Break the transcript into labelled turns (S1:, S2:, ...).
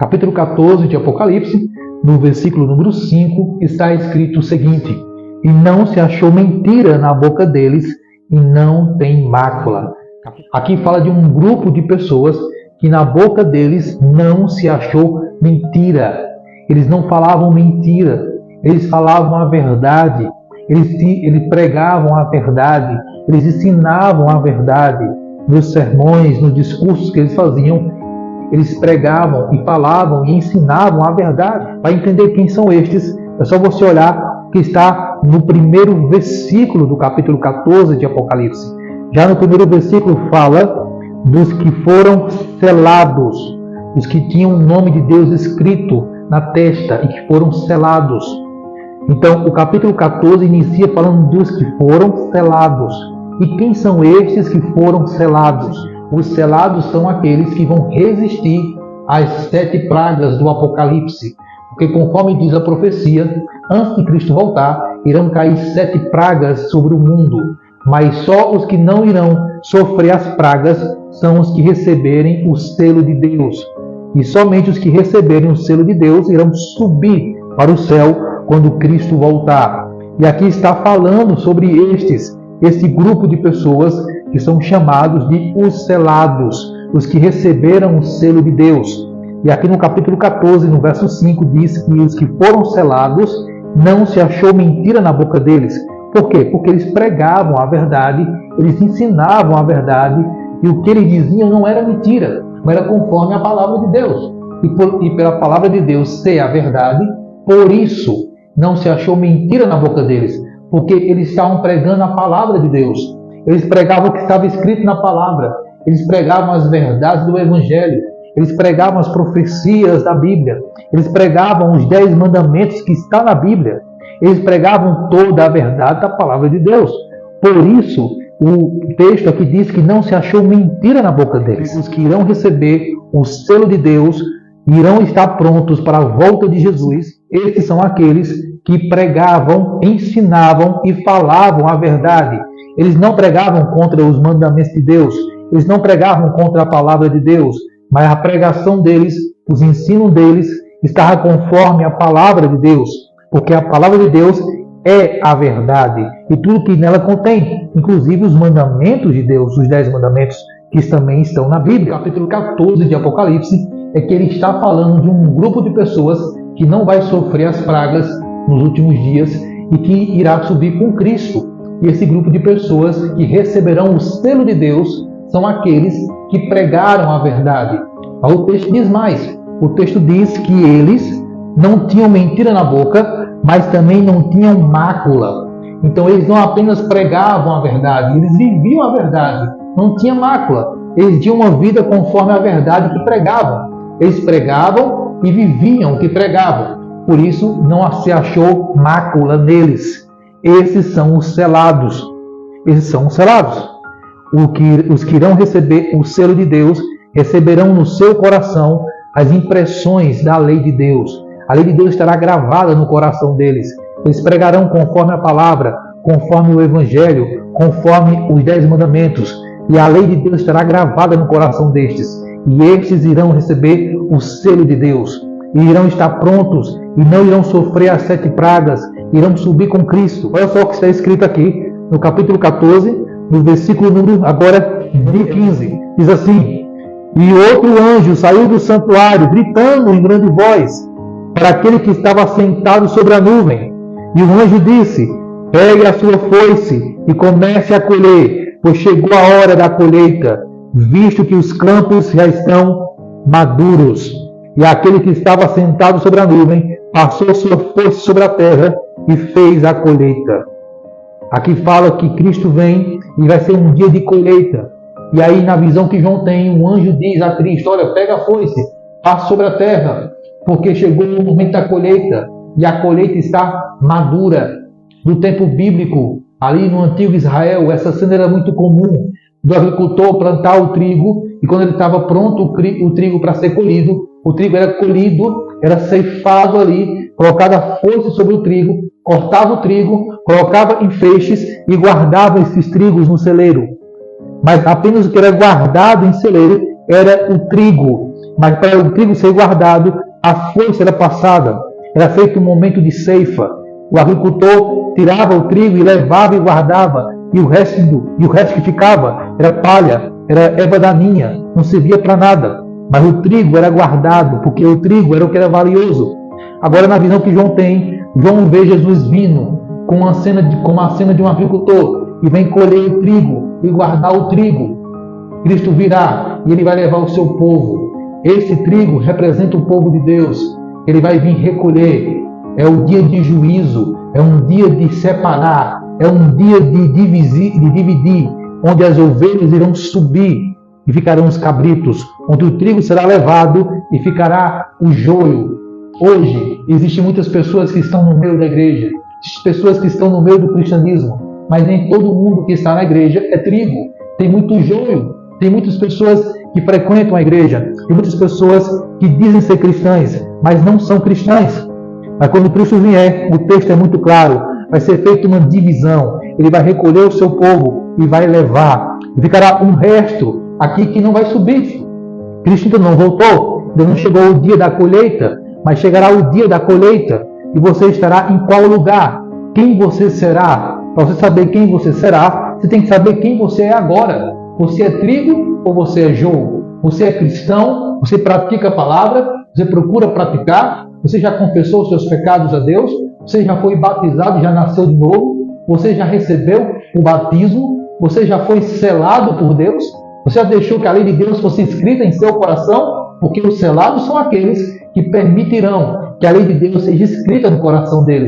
S1: Capítulo 14 de Apocalipse, no versículo número 5, está escrito o seguinte: e não se achou mentira na boca deles, e não tem mácula. Aqui fala de um grupo de pessoas que na boca deles não se achou mentira. Eles não falavam mentira, eles falavam a verdade, eles pregavam a verdade, eles ensinavam a verdade. Nos sermões, nos discursos que eles faziam, eles pregavam e falavam e ensinavam a verdade. Para entender quem são estes, é só você olhar o que está no primeiro versículo do capítulo 14 de Apocalipse. Já no primeiro versículo fala dos que foram selados, os que tinham o nome de Deus escrito na testa e que foram selados. Então, o capítulo 14 inicia falando dos que foram selados. E quem são estes que foram selados? Os selados são aqueles que vão resistir às 7 pragas do Apocalipse. Porque conforme diz a profecia, antes de Cristo voltar, irão cair 7 pragas sobre o mundo. Mas só os que não irão sofrer as pragas são os que receberem o selo de Deus. E somente os que receberem o selo de Deus irão subir para o céu quando Cristo voltar. E aqui está falando sobre esse grupo de pessoas que são chamados de os selados, os que receberam o selo de Deus. E aqui no capítulo 14, no verso 5, diz que os que foram selados não se achou mentira na boca deles. Por quê? Porque eles pregavam a verdade, eles ensinavam a verdade, e o que eles diziam não era mentira, mas era conforme a palavra de Deus. E pela palavra de Deus ser a verdade, por isso não se achou mentira na boca deles, porque eles estavam pregando a palavra de Deus. Eles pregavam o que estava escrito na palavra, eles pregavam as verdades do Evangelho, eles pregavam as profecias da Bíblia, eles pregavam os 10 mandamentos que estão na Bíblia, eles pregavam toda a verdade da palavra de Deus. Por isso, o texto aqui diz que não se achou mentira na boca deles. Os que irão receber o selo de Deus irão estar prontos para a volta de Jesus. Estes são aqueles que pregavam, ensinavam e falavam a verdade. Eles não pregavam contra os mandamentos de Deus, eles não pregavam contra a palavra de Deus, mas a pregação deles, os ensinos deles, estava conforme a palavra de Deus, porque a palavra de Deus é a verdade e tudo que nela contém, inclusive os mandamentos de Deus, os 10 mandamentos que também estão na Bíblia. O capítulo 14 de Apocalipse é que ele está falando de um grupo de pessoas que não vai sofrer as pragas nos últimos dias e que irá subir com Cristo. E esse grupo de pessoas que receberão o selo de Deus são aqueles que pregaram a verdade. Mas o texto diz mais. O texto diz que eles não tinham mentira na boca, mas também não tinham mácula. Então eles não apenas pregavam a verdade, eles viviam a verdade. Não tinha mácula. Eles tinham uma vida conforme a verdade que pregavam. Eles pregavam e viviam o que pregavam. Por isso não se achou mácula neles. Esses são os selados. Esses são os selados. Os que irão receber o selo de Deus receberão no seu coração as impressões da lei de Deus. A lei de Deus estará gravada no coração deles. Eles pregarão conforme a palavra, conforme o Evangelho, conforme os 10 mandamentos. E a lei de Deus estará gravada no coração destes. E estes irão receber o selo de Deus. E irão estar prontos e não irão sofrer as 7 pragas. Irão subir com Cristo. Olha só o que está escrito aqui no capítulo 14, no versículo número agora de 15. Diz assim: e outro anjo saiu do santuário, gritando em grande voz, para aquele que estava sentado sobre a nuvem. E o anjo disse: pegue a sua foice e comece a colher, pois chegou a hora da colheita, visto que os campos já estão maduros. E aquele que estava sentado sobre a nuvem passou sua foice sobre a terra e fez a colheita. Aqui fala que Cristo vem e vai ser um dia de colheita. E aí, na visão que João tem, um anjo diz a Cristo: olha, pega a foice, passa sobre a terra, porque chegou o momento da colheita, e a colheita está madura. No tempo bíblico, ali no antigo Israel, essa cena era muito comum, do agricultor plantar o trigo, e quando ele estava pronto o trigo para ser colhido, o trigo era colhido, era ceifado ali, colocada a foice sobre o trigo, cortava o trigo, colocava em feixes e guardava esses trigos no celeiro. Mas apenas o que era guardado em celeiro era o trigo. Mas para o trigo ser guardado, a força era passada. Era feito um momento de ceifa. O agricultor tirava o trigo e levava e guardava. E o resto que ficava era palha, era erva daninha, não servia para nada. Mas o trigo era guardado, porque o trigo era o que era valioso. Agora, na visão que João tem, João vê Jesus vindo com a cena de um agricultor e vem colher o trigo e guardar o trigo. Cristo virá e ele vai levar o seu povo. Esse trigo representa o povo de Deus. Ele vai vir recolher. É o dia de juízo, é um dia de separar, é um dia de dividir, onde as ovelhas irão subir e ficarão os cabritos, onde o trigo será levado e ficará o joio. Hoje, existem muitas pessoas que estão no meio da igreja, pessoas que estão no meio do cristianismo, mas nem todo mundo que está na igreja é trigo. Tem muito joio, tem muitas pessoas que frequentam a igreja, tem muitas pessoas que dizem ser cristãs, mas não são cristãs. Mas quando Cristo vier, o texto é muito claro, vai ser feita uma divisão, ele vai recolher o seu povo e vai levar, e ficará um resto aqui que não vai subir. Cristo ainda não voltou, ainda não chegou o dia da colheita, mas chegará o dia da colheita e você estará em qual lugar? Quem você será? Para você saber quem você será, você tem que saber quem você é agora. Você é trigo ou você é joio? Você é cristão? Você pratica a palavra? Você procura praticar? Você já confessou os seus pecados a Deus? Você já foi batizado, já nasceu de novo? Você já recebeu o batismo? Você já foi selado por Deus? Você já deixou que a lei de Deus fosse escrita em seu coração? Porque os selados são aqueles que permitirão que a lei de Deus seja escrita no coração deles.